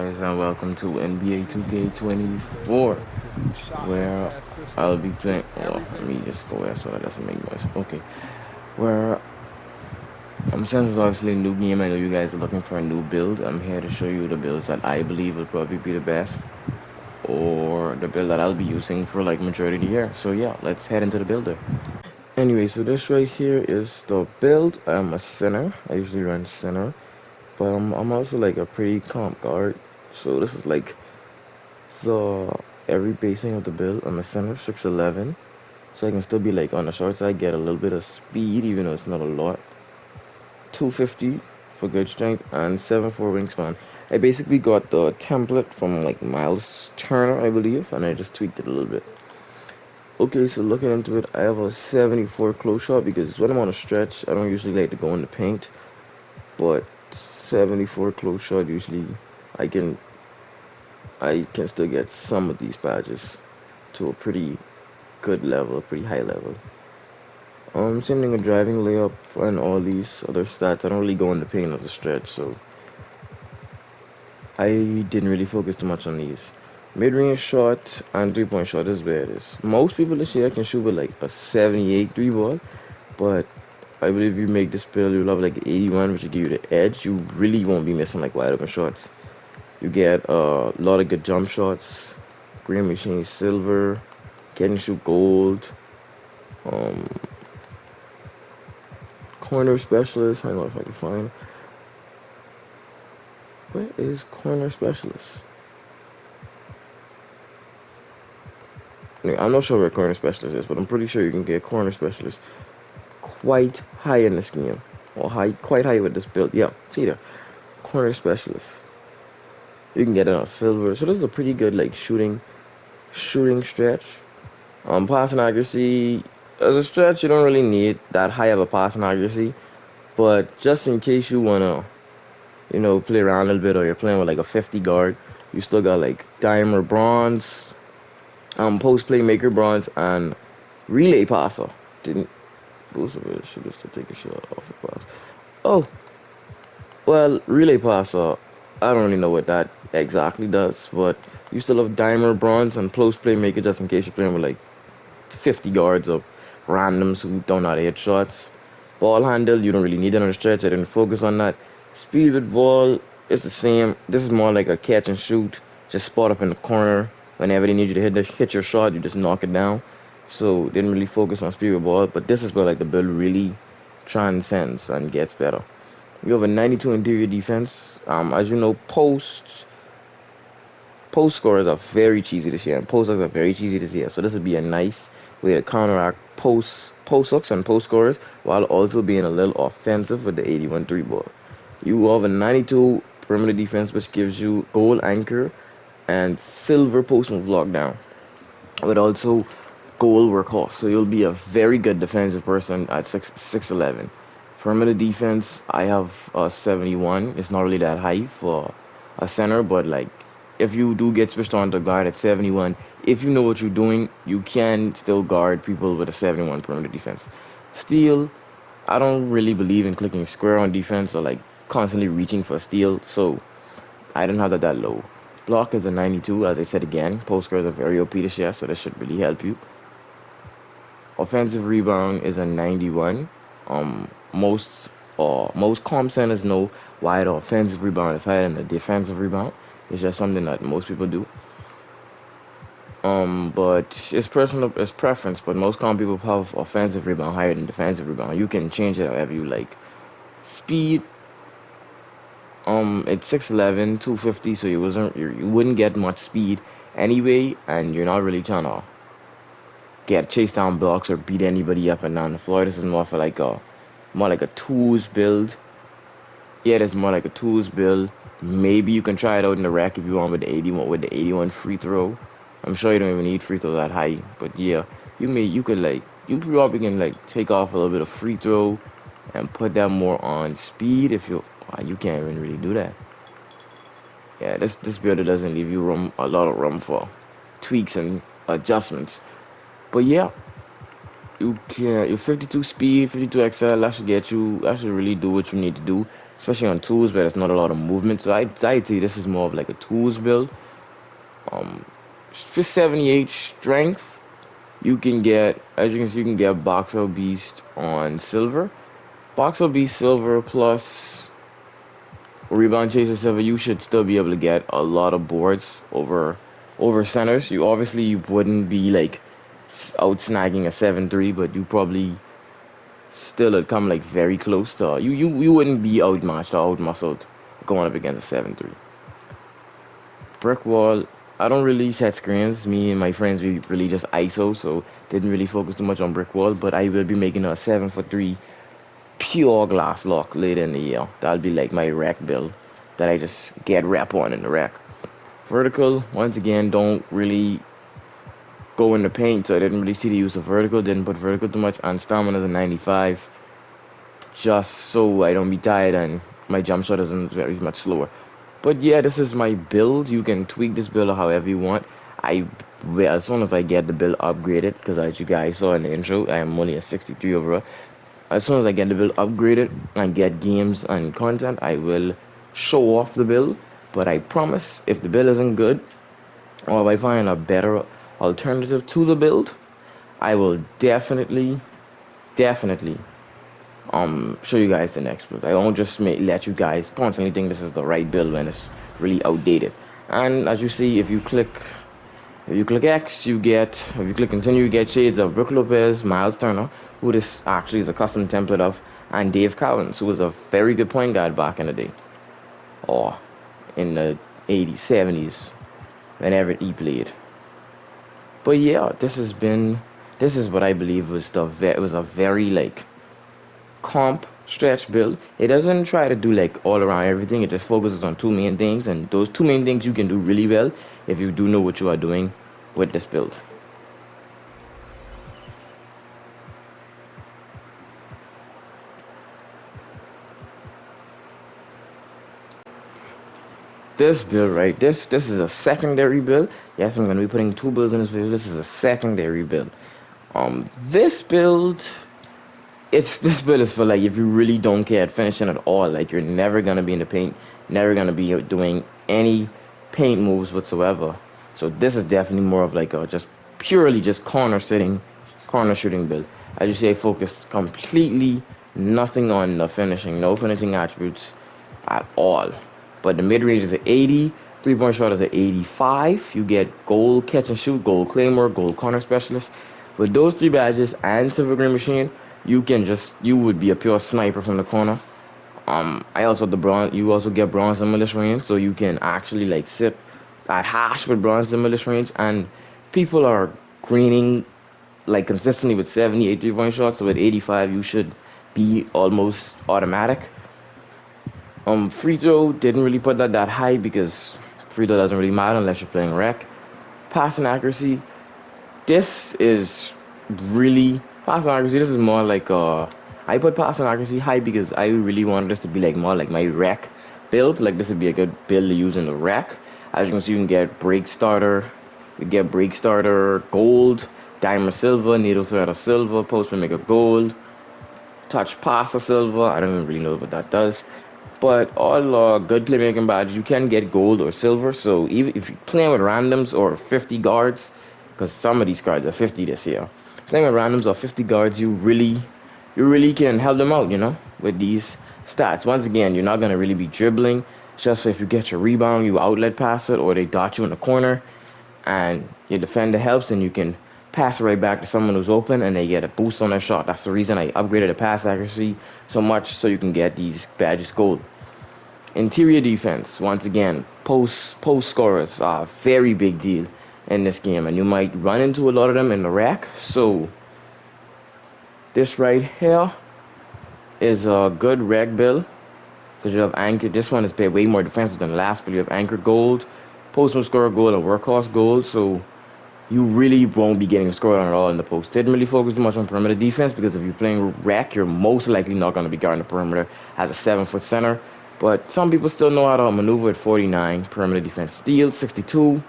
guys, and welcome to NBA 2K24, where I'll be playing. Well, let me just go there so that doesn't make noise. Okay, where since it's obviously a new game, I know you guys are looking for a new build. I'm here to show you the builds that I believe will probably be the best, or the build that I'll be using for like majority of the year. So yeah, let's head into the builder. Anyway, so this right here is the build. I'm a center. I usually run center, but I'm also like a pretty comp guard. So this is like the every basing of the build. I'm a center, 6'11", so I can still be like on the short side, get a little bit of speed, even though it's not a lot. 250 for good strength and 7'4" wingspan. I basically got the template from like Miles Turner, I believe, and I just tweaked it a little bit. Okay, so looking into it, I have a 74 close shot because when I'm on a stretch, I don't usually like to go in the paint, but 74 close shot usually I can I can still get some of these badges to a pretty good level, pretty high level. Same thing with driving, layup, and all these other stats. I don't really go in the paint of the stretch, so I didn't really focus too much on these. Mid-range shot and three-point shot is where it is. Most people this year can shoot with like a 78 three ball, but I believe if you make this build, you'll have like 81, which will give you the edge. You really won't be missing like wide open shots. You get a lot of good jump shots. Green machine silver, getting shoot gold. Um, Corner specialist. Hang on if I can find. Where is corner specialist? I'm not sure where corner specialist is, but I'm pretty sure you can get corner specialist quite high in this game, or quite high with this build. Yeah, see there, corner specialist. You can get it on silver, so this is a pretty good like shooting stretch. Passing accuracy as a stretch, you don't really need that high of a passing accuracy, but just in case you wanna play around a little bit, or you're playing with like a 50 guard, you still got like diamond bronze, post playmaker bronze, and relay passer. Didn't boost of it should just take a shot off the pass. Oh, well, relay passer. I don't really know what that exactly does, but you still have diamond bronze and post playmaker just in case you're playing with like 50 guards of randoms who don't know how to hit shots. Ball handle, you don't really need it on the stretch. I didn't focus on that. Speed with ball, it's the same. This is more like a catch and shoot. Just spot up in the corner. Whenever they need you to hit your shot, you just knock it down. So didn't really focus on speed with ball. But this is where like the build really transcends and gets better. You have a 92 interior defense. As you know, post scorers are very cheesy this year, and post hooks are very cheesy this year. So this would be a nice way to counteract post hooks and post scorers while also being a little offensive with the 81 three ball. You have a 92 perimeter defense, which gives you gold anchor and silver post move lockdown, with also gold workhorse. So you'll be a very good defensive person at 6'11". Perimeter defense, I have a 71. It's not really that high for a center, but like if you do get switched on to guard at 71, if you know what you're doing, you can still guard people with a 71 perimeter defense. Steal, I don't really believe in clicking square on defense or like constantly reaching for a steal, so I don't have that low. Block is a 92, as I said again. Post squares are very OP this year, so that should really help you. Offensive rebound is a 91. Most comp centers know why the offensive rebound is higher than the defensive rebound. It's just something that most people do. But it's personal, it's preference. But most comp people have offensive rebound higher than defensive rebound. You can change it however you like. Speed, it's 6'11", 250, so you wouldn't get much speed anyway, and you're not really trying to get chase down blocks or beat anybody up and down the floor. This is more like a tools build. Yeah, it's more like a tools build. Maybe you can try it out in the rack if you want with the 81 free throw. I'm sure you don't even need free throw that high, but yeah, you could like you probably can like take off a little bit of free throw and put that more on speed if you can't even really do that. Yeah, this builder doesn't leave you room a lot of room for tweaks and adjustments. But yeah, your 52 speed, 52 XL, that should really do what you need to do. especially on tools where there's not a lot of movement. So I'd say this is more of like a tools build. Um, for 78 strength, you can get, as you can see, you can get Boxer Beast on silver. Boxer Beast silver plus Rebound Chaser silver. You should still be able to get a lot of boards over centers. You wouldn't be like out snagging a 7-3, but you probably still would come like very close to you wouldn't be outmatched or outmuscled going up against a 7-3. Brick wall. I don't really set screens. Me and my friends we really just ISO, so didn't really focus too much on brick wall. But I will be making a 7-3 pure glass lock later in the year. That'll be like my rack build that I just get rep on in the rack. Vertical, once again, don't really go in the paint, so I didn't really see the use of vertical. Didn't put vertical too much on stamina to 95, just so I don't be tired and my jump shot isn't very much slower. But yeah, this is my build. You can tweak this build however you want. I well, as soon as I get the build upgraded, because as you guys saw in the intro, I am only a 63 overall. As soon as I get the build upgraded and get games and content, I will show off the build. But I promise, if the build isn't good, or if I find a better alternative to the build, I will definitely show you guys the next build. I won't just let you guys constantly think this is the right build when it's really outdated. And as you see, if you click X, if you click continue, you get shades of Brook Lopez, Miles Turner, who this actually is a custom template of, and Dave Cowens, who was a very good point guard back in the day, or in the 80s, 70s, whenever he played. But yeah, this is what I believe was it was a very like comp stretch build. It doesn't try to do like all around everything. It just focuses on two main things, and those two main things you can do really well if you do know what you are doing with this build. This build right, this is a secondary build. Yes, I'm gonna be putting two builds in this video. This is a secondary build. This build this build is for like if you really don't care at finishing at all, like you're never gonna be in the paint, never gonna be doing any paint moves whatsoever. So this is definitely more of like a just purely just corner shooting build. As you see, I focused completely nothing on the finishing, no finishing attributes at all. But the mid range is at 80, 3-point shot is at 85. You get gold catch and shoot, gold claymore, gold corner specialist. With those three badges and silver green machine, you would be a pure sniper from the corner. I also the bronze. You also get bronze demolish range, so you can actually like sit at hash with bronze demolish range, and people are greening like consistently with 70, 3-point shots. So at 85, you should be almost automatic. Free throw didn't really put that high because free throw doesn't really matter unless you're playing rec. Passing accuracy, this is really passing accuracy. This is more like I put passing accuracy high because I really wanted this to be like more like my rack build. Like this would be a good build to use in the rack. As you can see, you can get break starter, gold, diamond silver, needle thread of silver, post make a gold, touch pass of silver. I don't even really know what that does. But all good playmaking badges, you can get gold or silver. So even if you're playing with randoms or 50 guards, because some of these cards are 50 this year, playing with randoms or 50 guards, you really can help them out, with these stats. Once again, you're not gonna really be dribbling. It's just if you get your rebound, you outlet pass it, or they dot you in the corner, and your defender helps, and you can pass it right back to someone who's open, and they get a boost on their shot. That's the reason I upgraded the pass accuracy so much, so you can get these badges gold. Interior defense, once again, post scorers are a very big deal in this game, and you might run into a lot of them in the rack. So this right here is a good rack build because you have anchor. This one is way more defensive than the last, but you have anchor gold, postman scorer gold, and workhorse gold. So you really won't be getting scored on at all in the post. Didn't really focus too much on perimeter defense because if you're playing rack, you're most likely not going to be guarding the perimeter as a 7-foot center. But some people still know how to maneuver at 49 perimeter defense. Steal 62.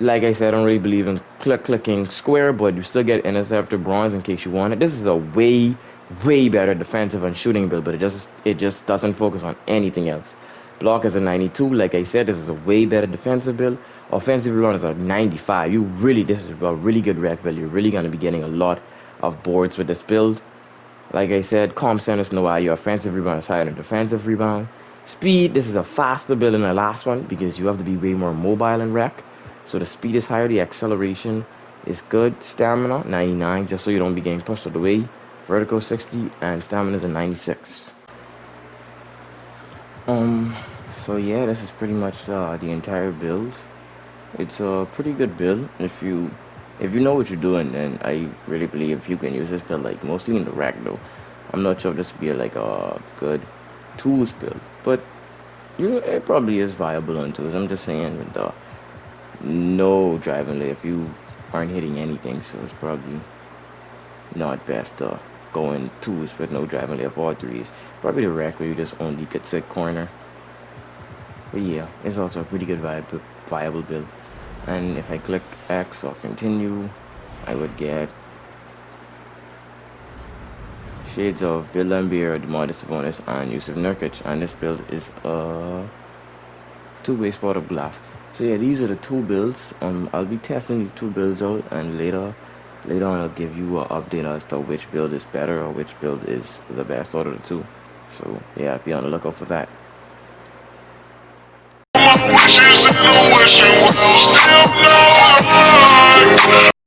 Like I said, I don't really believe in clicking square, but you still get interceptor bronze in case you want it. This is a way way better defensive and shooting build, but it just doesn't focus on anything else. Block is a 92. Like I said, this is a way better defensive build. Offensive rebound is a 95. This is a really good rec build. You're really gonna be getting a lot of boards with this build. Like I said, calm centers know why your offensive rebound is higher than defensive rebound. Speed, this is a faster build than the last one because you have to be way more mobile in rec. So the speed is higher, the acceleration is good. Stamina, 99, just so you don't be getting pushed out of the way. Vertical 60, and stamina is a 96. Um, so yeah, this is pretty much the entire build. It's a pretty good build if you know what you're doing. Then I really believe you can use this build like mostly in the rack though. I'm not sure if this would be like a good tools build, but it probably is viable on tools. I'm just saying with the no driving lay if you aren't hitting anything, so it's probably not best to go in twos with no driving lay or threes. Probably the rack where you just only could sit corner. But yeah, it's also a pretty good viable build. And if I click X or continue, I would get shades of Bill Laimbeer, Demarcus Sabonis, and Yusuf Nurkic. And this build is a two-way spot of glass. So yeah, these are the two builds. I'll be testing these two builds out, and later on I'll give you an update as to which build is better or which build is the best out of the two. So yeah, be on the lookout for that.